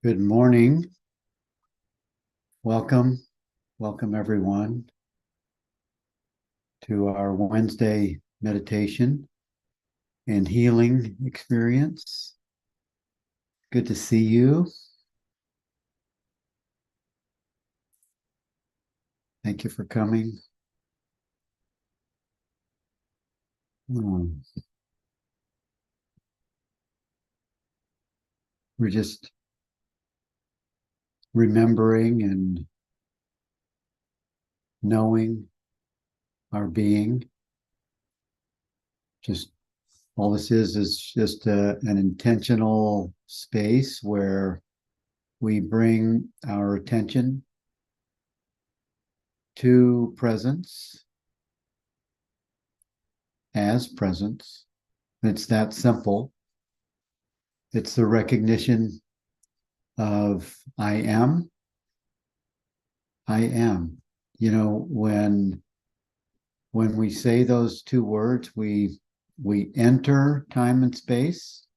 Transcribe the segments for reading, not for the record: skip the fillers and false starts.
Good morning. Welcome everyone to our Wednesday meditation and healing experience. Good to see you. Thank you for coming. We're just remembering and knowing our being. Just all this is just an intentional space where we bring our attention to presence as presence. It's that simple. It's the recognition of I am. You know, when we say those two words, we enter time and space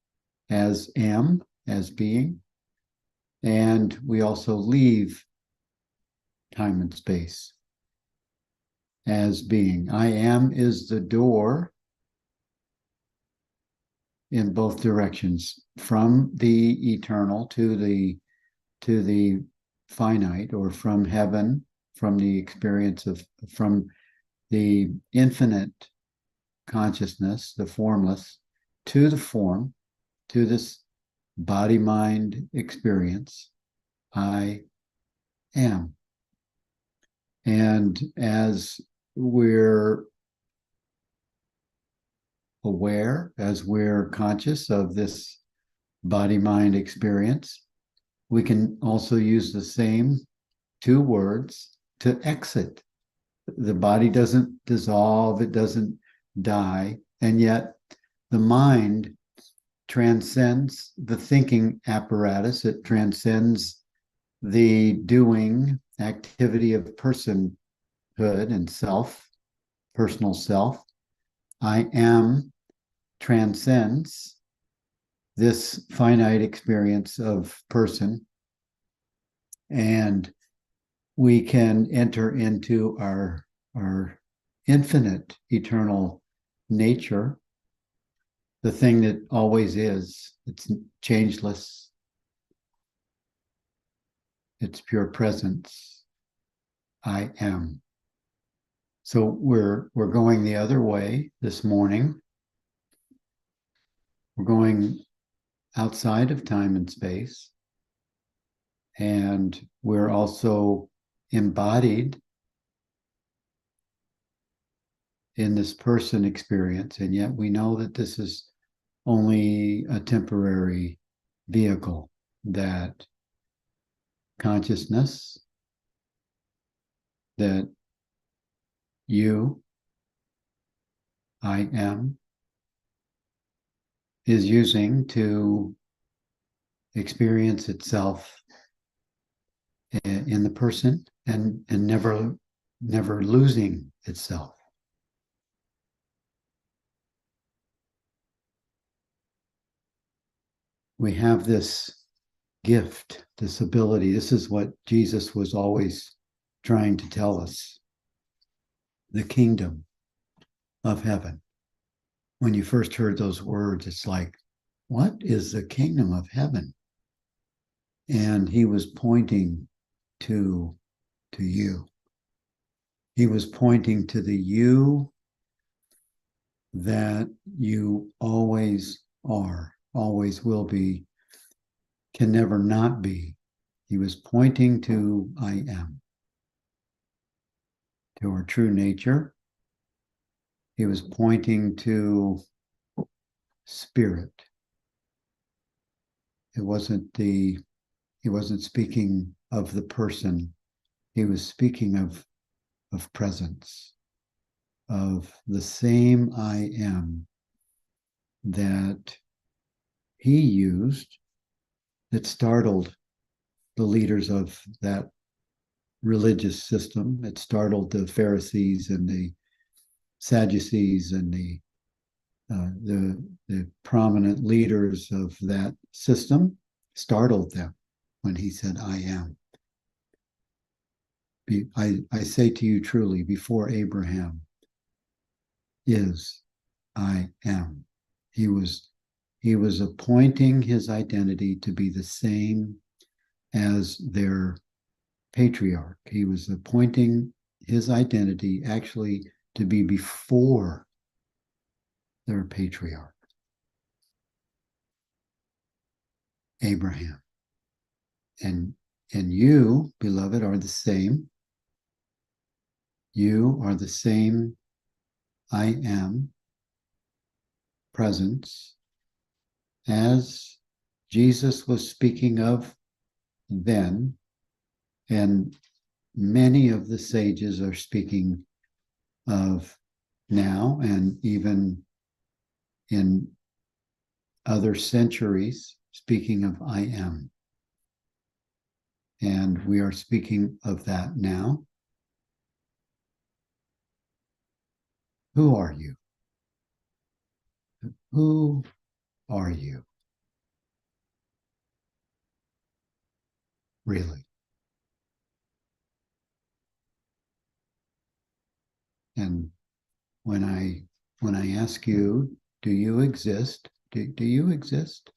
as am, as being, and we also leave time and space as being. I am is the door in both directions, from the eternal to the finite, or from heaven, from the experience of, from the infinite consciousness, the formless, to the form, to this body-mind experience. I am. And as we're aware, as we're conscious of this body-mind experience, we can also use the same two words to exit. The body doesn't dissolve, it doesn't die, and yet the mind transcends the thinking apparatus. It transcends the doing activity of personhood and self, personal self. I am transcends this finite experience of person, and we can enter into our infinite eternal nature, the thing that always is. It's changeless, it's pure presence. I am. So we're going the other way this morning. We're going outside of time and space, and we're also embodied in this person experience, and yet we know that this is only a temporary vehicle, that consciousness, that you, I am, is using to experience itself in the person, and never losing itself. We have this gift, this ability. This is what Jesus was always trying to tell us. The kingdom of heaven. When you first heard those words, it's like, what is the kingdom of heaven? And he was pointing to you. He was pointing to the you that you always are, always will be, can never not be. He was pointing to I am, to our true nature. He was pointing to spirit. He wasn't speaking of the person. He was speaking of presence, of the same I am that he used, that startled the leaders of that religious system. It startled the Pharisees and the Sadducees and the prominent leaders of that system, startled them. when he said, I am. I say to you truly, before Abraham is, I am. He was appointing his identity to be the same as their patriarch. He was appointing his identity actually to be before their patriarch, Abraham. And you, beloved, are the same. You are the same I am presence as Jesus was speaking of then, and many of the sages are speaking of now, and even in other centuries, speaking of I am. And we are speaking of that now. Who are you? Who are you? Really? And when I ask you, do you exist? Do you exist?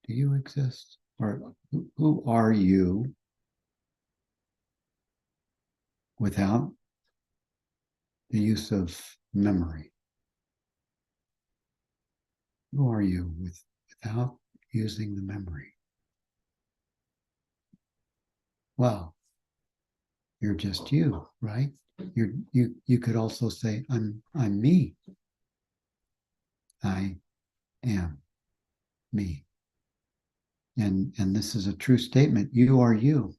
Do you exist? Or who are you without the use of memory? Who are you without using the memory? Well, you're just you, right? You could also say, I'm me. I am me. And this is a true statement. You are you.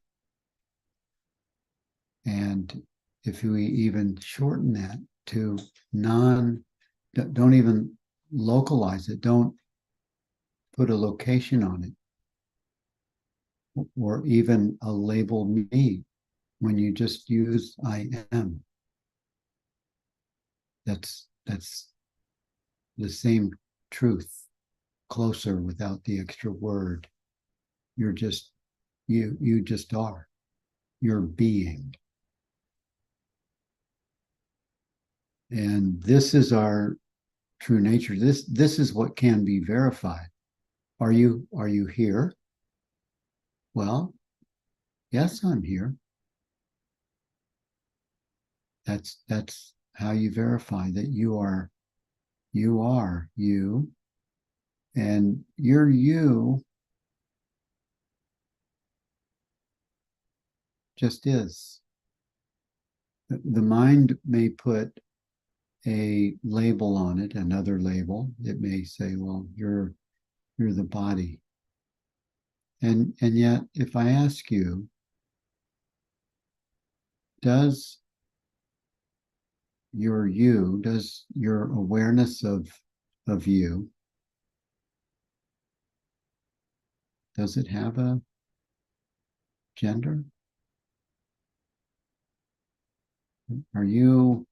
And if we even shorten that to don't even localize it, don't put a location on it, or even a label me, when you just use I am, that's the same truth, closer without the extra word. You're just you just are. You're being. And this is our true nature. This is what can be verified. Are you here? Well, yes, I'm here. That's how you verify that you are you, and your you just is. The mind may put a label on it, another label. It may say, well, you're the body. And yet, if I ask you, does does your awareness of you, does it have a gender? Are you,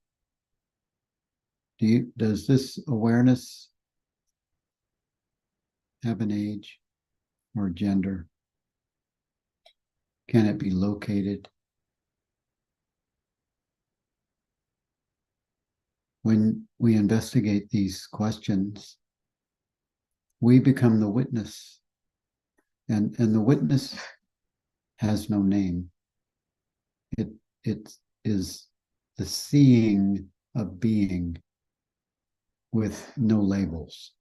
does this awareness have an age or gender? Can it be located? When we investigate these questions, we become the witness. And the witness has no name. It is the seeing of being with no labels.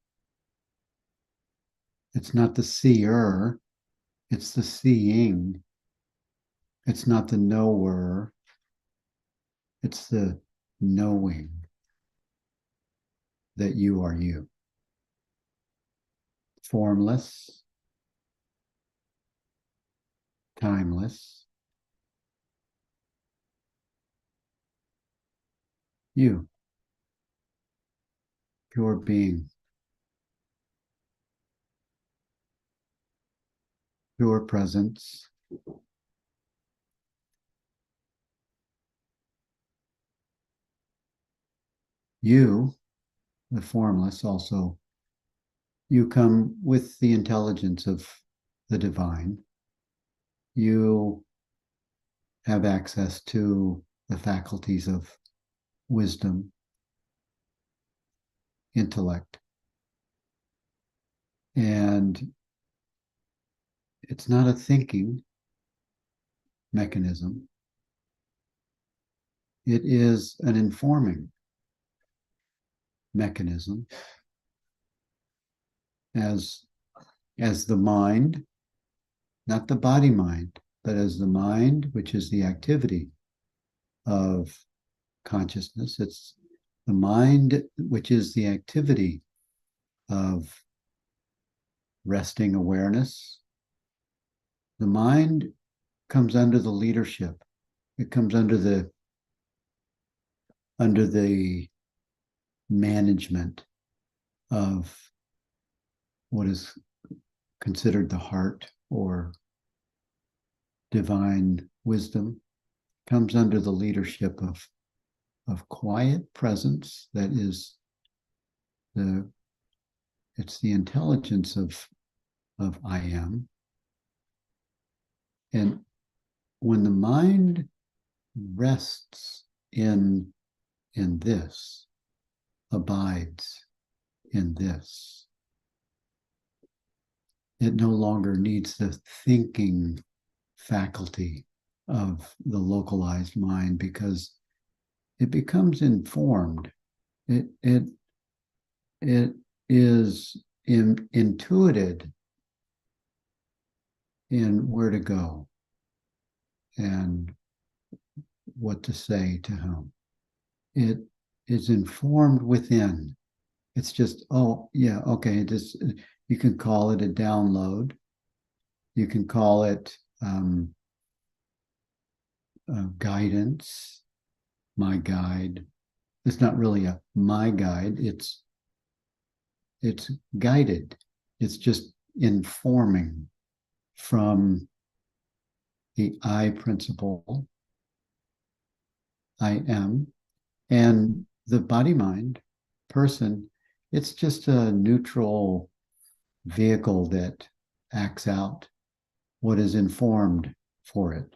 It's not the seer, it's the seeing. It's not the knower, it's the knowing that you are you. Formless, timeless, you, pure being, pure presence. You, the formless, also, you come with the intelligence of the divine, you have access to the faculties of wisdom, intellect. And it's not a thinking mechanism. It is an informing mechanism as the mind, not the body mind, but as the mind, which is the activity of consciousness. It's the mind, which is the activity of resting awareness. The mind comes under the leadership. It comes under the management of what is considered the heart or divine wisdom, comes under the leadership of quiet presence that is it's the intelligence of I am. And when the mind rests in this, abides in this, it no longer needs the thinking faculty of the localized mind, because it becomes informed. It is intuited in where to go and what to say to whom. It is informed within. It's just, oh yeah, okay, you can call it a download. You can call it guidance, my guide. It's not really a my guide. It's guided. It's just informing from the I principle, I am, and the body mind person. It's just a neutral vehicle that acts out what is informed for it,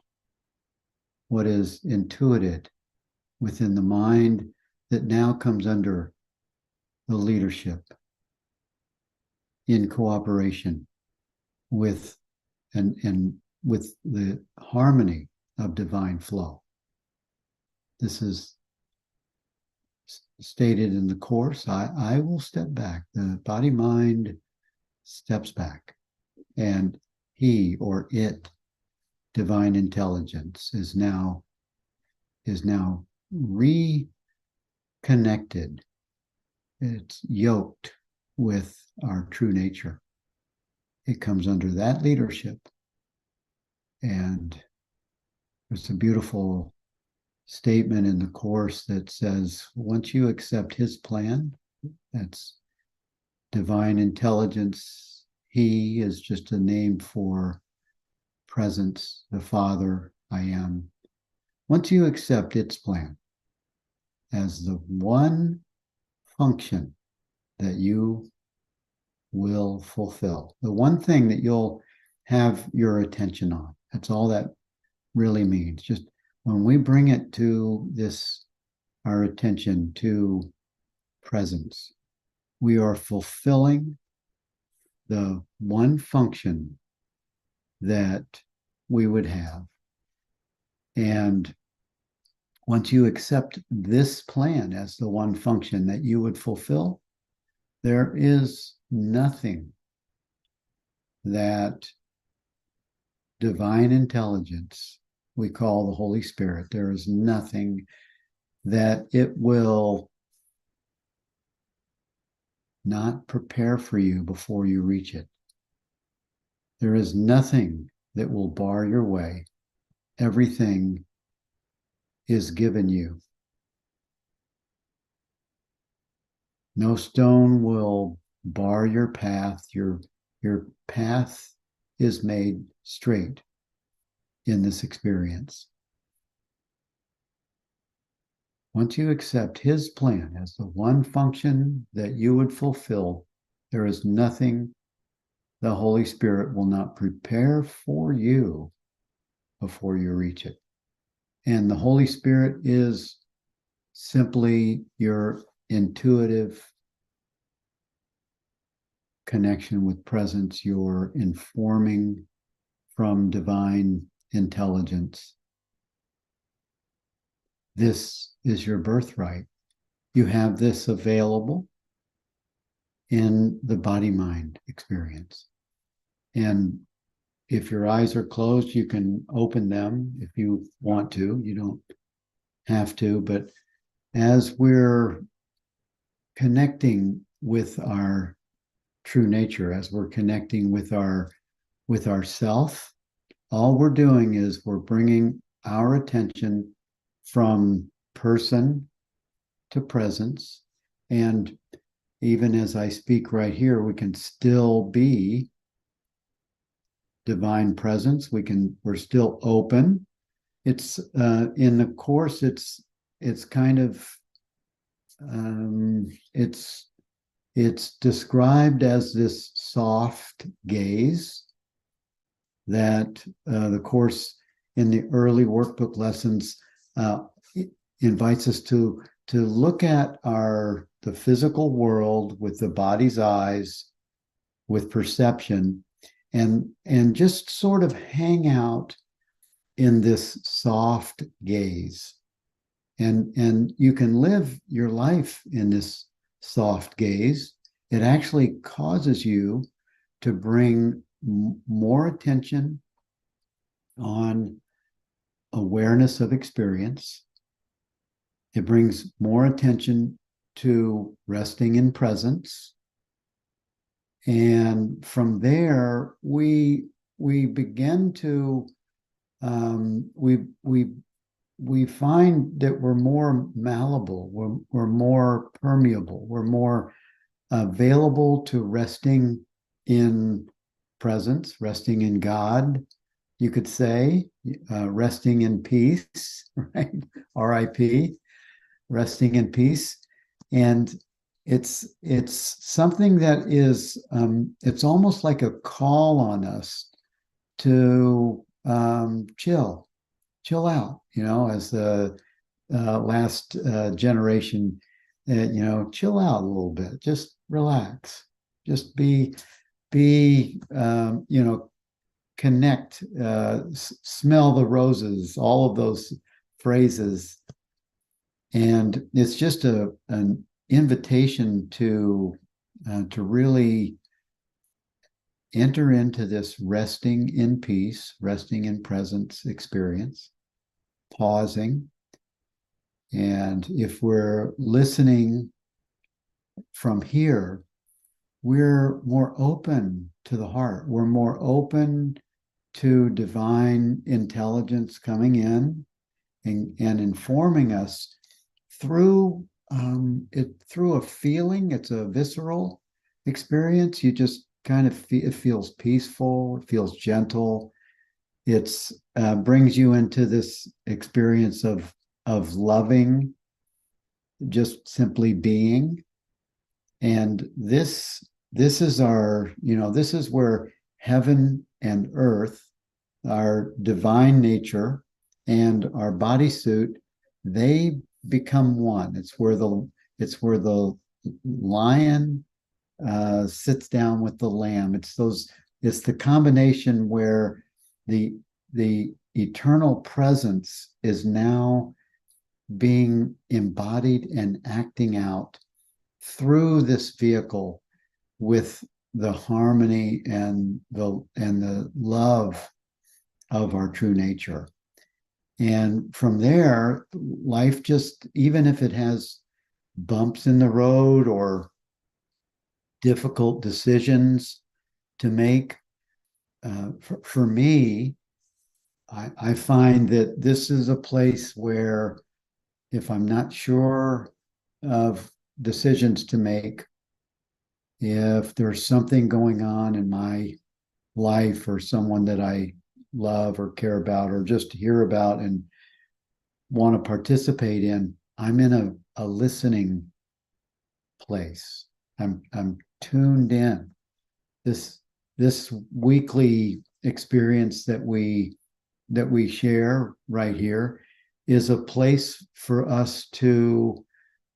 what is intuited within the mind that now comes under the leadership in cooperation with and with the harmony of divine flow. This is stated in the Course. I will step back. The body mind steps back, and he or it, divine intelligence, is now reconnected. It's yoked with our true nature. It comes under that leadership. And there's a beautiful statement in the Course that says, once you accept his plan, that's divine intelligence. He is just a name for presence, the Father, I am. Once you accept its plan as the one function that you will fulfill, the one thing that you'll have your attention on, that's all that really means. Just when we bring it to this, our attention to presence, we are fulfilling the one function that we would have. And once you accept this plan as the one function that you would fulfill, there is nothing that divine intelligence, we call the Holy Spirit, there is nothing that it will not prepare for you before you reach it. There is nothing that will bar your way. Everything is given you. No stone will bar your path. Your path is made straight in this experience. Once you accept his plan as the one function that you would fulfill, there is nothing the Holy Spirit will not prepare for you before you reach it. And the Holy Spirit is simply your intuitive connection with presence, your informing from divine intelligence. This is your birthright. You have this available in the body-mind experience. And if your eyes are closed, you can open them if you want to. You don't have to. But as we're connecting with our true nature, as we're connecting with our self, all we're doing is we're bringing our attention from person to presence. And even as I speak right here, we can still be divine presence. We're still open. It's in the course. It's kind of it's described as this soft gaze that the course in the early workbook lessons invites us to look at the physical world with the body's eyes, with perception, and just sort of hang out in this soft gaze. And you can live your life in this soft gaze. It actually causes you to bring more attention on awareness of experience. It brings more attention to resting in presence. And from there, we begin to we find that we're more malleable, we're more permeable, we're more available to resting in presence, resting in God, you could say, resting in peace, right? R.I.P., resting in peace. And it's something that is, it's almost like a call on us to chill out, as the last generation, chill out a little bit, just relax, just connect, smell the roses, all of those phrases. And it's just an invitation to really enter into this resting in peace, resting in presence experience, pausing. And if we're listening from here, we're more open to the heart. We're more open to divine intelligence coming in and informing us through through a feeling. It's a visceral experience. You just kind of it feels peaceful, it feels gentle. It's brings you into this experience of loving, just simply being. And this is our, this is where heaven and earth, our divine nature and our bodysuit, they become one. It's where the lion sits down with the lamb. It's the combination where the eternal presence is now being embodied and acting out through this vehicle with the harmony and the love of our true nature. And from there, life just, even if it has bumps in the road or difficult decisions to make, for me, I find that this is a place where if I'm not sure of decisions to make, if there's something going on in my life or someone that I love or care about or just hear about and want to participate in, I'm in a listening place. I'm tuned in. This this weekly experience that we share right here is a place for us to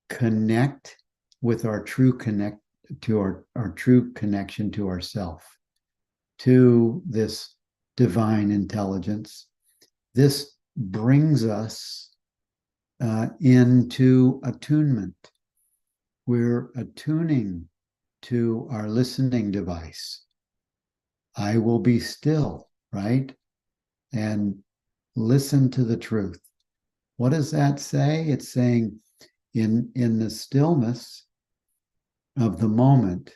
connect with our true connect to our true connection to ourself, to this divine intelligence. This brings us into attunement. We're attuning to our listening device. I will be still, right? And listen to the truth. What does that say? It's saying in the stillness of the moment,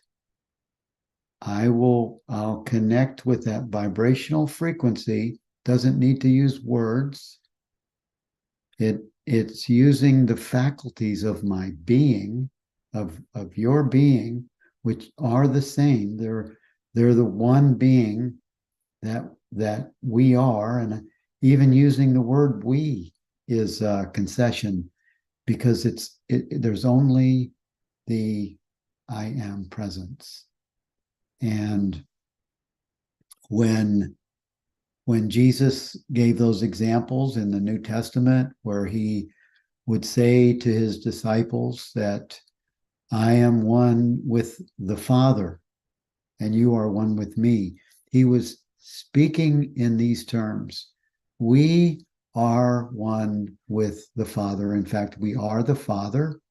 I'll connect with that vibrational frequency. Doesn't need to use words. It's using the faculties of my being, of your being, which are the same. They're the one being that we are, and even using the word "we" is a concession, because there's only the I am presence. And when Jesus gave those examples in the New Testament, where he would say to his disciples that I am one with the Father and you are one with me, he was speaking in these terms. We are one with the Father. In fact, we are the Father.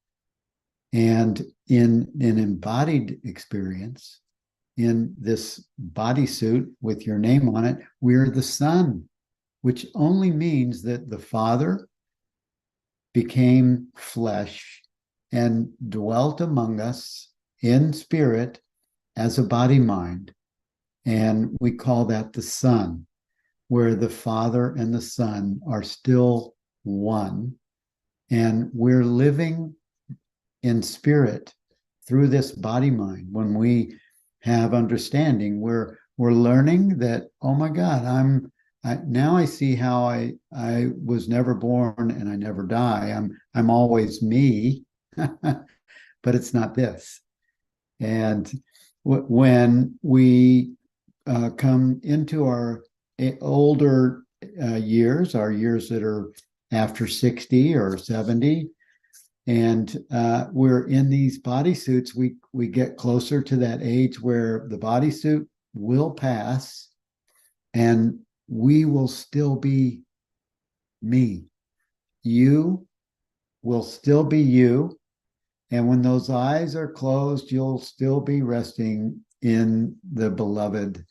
And in an embodied experience, in this bodysuit with your name on it, we're the Son, which only means that the Father became flesh and dwelt among us in spirit as a body mind. And we call that the Son, where the Father and the Son are still one. And we're living in spirit through this body mind. When we have understanding, we're learning that, oh my God, now I see how I was never born and I never die. I'm always me, but it's not this. And when we come into our older years, our years that are after 60 or 70, and we're in these bodysuits, we get closer to that age where the bodysuit will pass and we will still be me. You will still be you. And when those eyes are closed, you'll still be resting in the beloved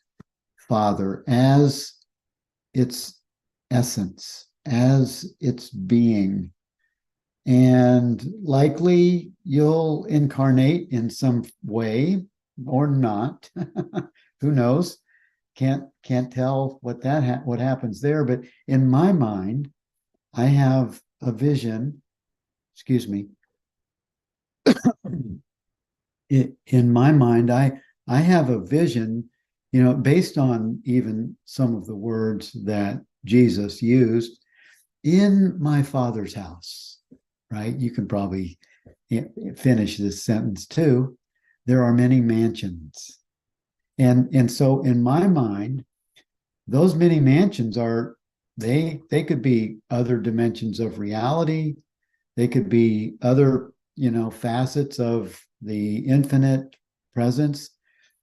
Father as its essence, as its being. And likely you'll incarnate in some way or not. Who knows? Can't tell what happens there. But in my mind, I have a vision. Excuse me. In my mind, I have a vision, based on even some of the words that Jesus used, in my Father's house. Right? You can probably finish this sentence too. There are many mansions. And so in my mind, those many mansions they could be other dimensions of reality. They could be other, facets of the infinite presence.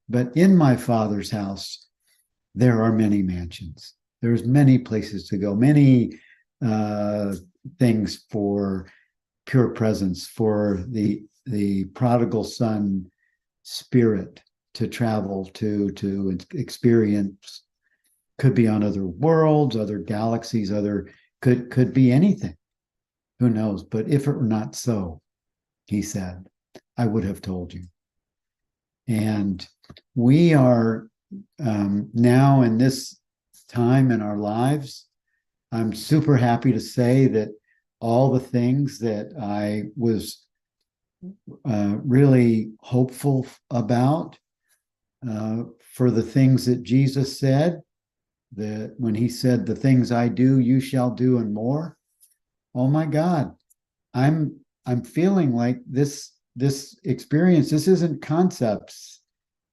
But in my Father's house, there are many mansions. There's many places to go, many things for pure presence, for the prodigal son spirit to travel to experience. Could be on other worlds, other galaxies, could be anything. Who knows? But if it were not so, he said, I would have told you. And we are now in this time in our lives, I'm super happy to say that all the things that I was really hopeful about, for the things that Jesus said, that when he said, the things I do, you shall do and more. Oh my God, I'm feeling like this experience, this isn't concepts.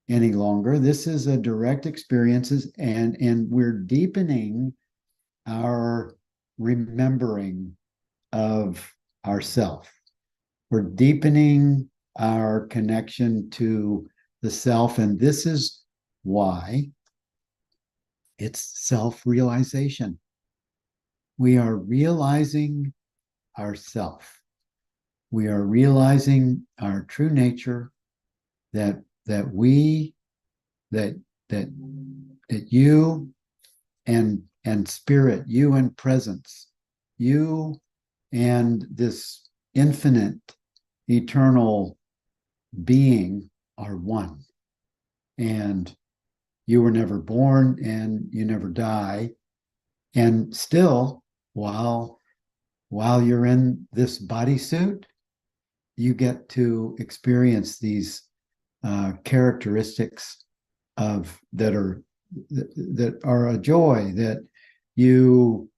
any longer. This is a direct experiences, and we're deepening our remembering of ourself. We're deepening our connection to the self, and this is why it's self-realization. We are realizing ourself. We are realizing our true nature, that that we that that that you and spirit, you and presence, you and this infinite eternal being are one. And you were never born and you never die. And still, while you're in this bodysuit, you get to experience these characteristics of that are a joy that you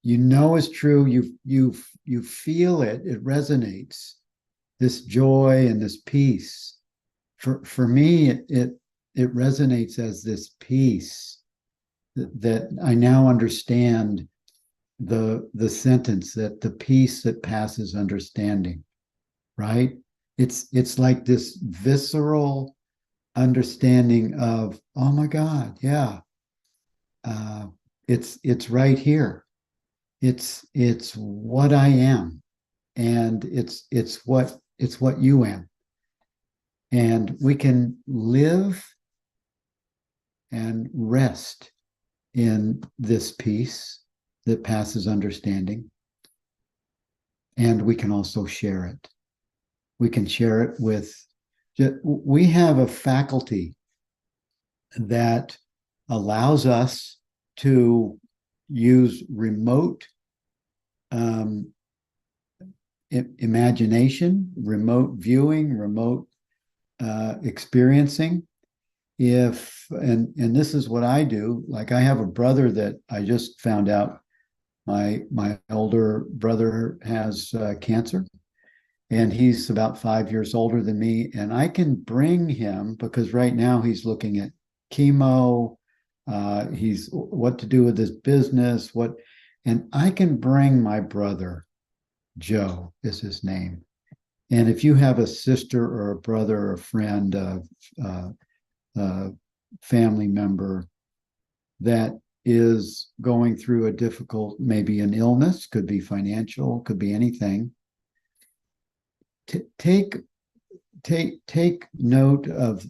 you know is true. You feel it. It resonates. This joy and this peace. For me, it resonates as this peace that I now understand the sentence that the peace that passes understanding, right? It's like this visceral understanding of, oh my God, yeah, it's right here. It's what I am, and it's what you am, and we can live and rest in this peace that passes understanding, and we can also share it. We can share it with. We have a faculty that allows us to use remote imagination, remote viewing, remote experiencing. And this is what I do. Like, I have a brother that I just found out. My older brother has cancer, and he's about 5 years older than me. And I can bring him, because right now he's looking at chemo. He's what to do with his business, and I can bring my brother, Joe is his name. And if you have a sister or a brother or a friend, a family member that is going through a difficult, maybe an illness, could be financial, could be anything, take note of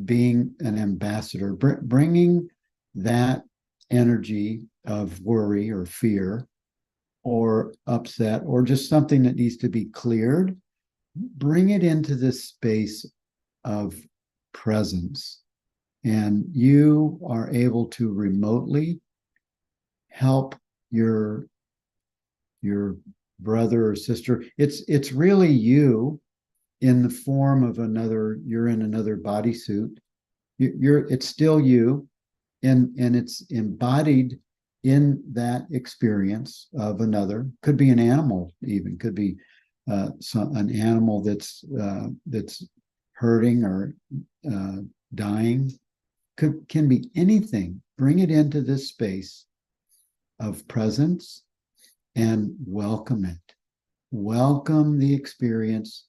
being an ambassador, bringing that energy of worry or fear or upset or just something that needs to be cleared. Bring it into this space of presence, and you are able to remotely help your brother or sister. It's really you in the form of another. You're in another bodysuit. It's still you, and it's embodied in that experience of another. Could be an animal, even could be an animal that's hurting or dying. Can be anything. Bring it into this space of presence and welcome it. Welcome the experience.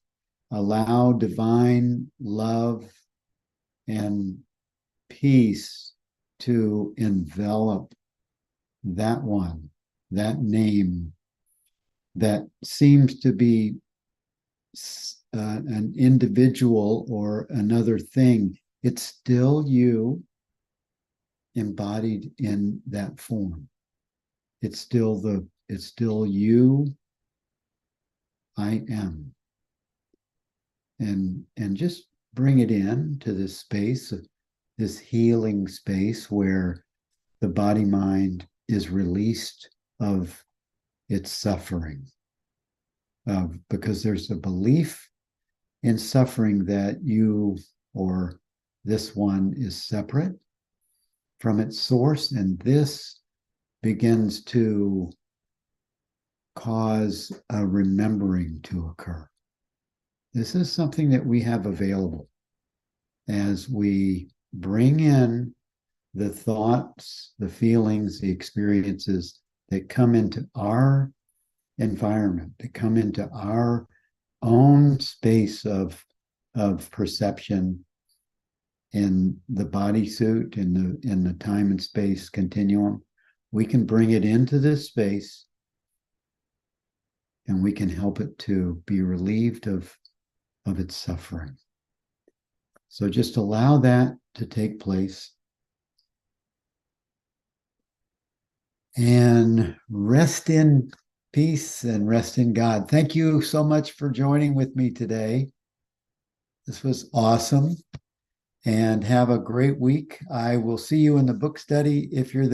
Allow divine love and peace to envelop that one, that name that seems to be an individual or another thing. It's still you embodied in that form. It's still you. I am. And just bring it in to this space, this healing space where the body mind is released of its suffering. Because there's a belief in suffering that you or this one is separate from its source, and this begins to cause a remembering to occur. This is something that we have available. as we bring in the thoughts, the feelings, the experiences that come into our environment, that come into our own space of perception in the bodysuit, in the time and space continuum. We can bring it into this space and we can help it to be relieved of its suffering. So just allow that to take place and rest in peace and rest in God. Thank you so much for joining with me today. This was awesome. And have a great week. I will see you in the book study if you're there.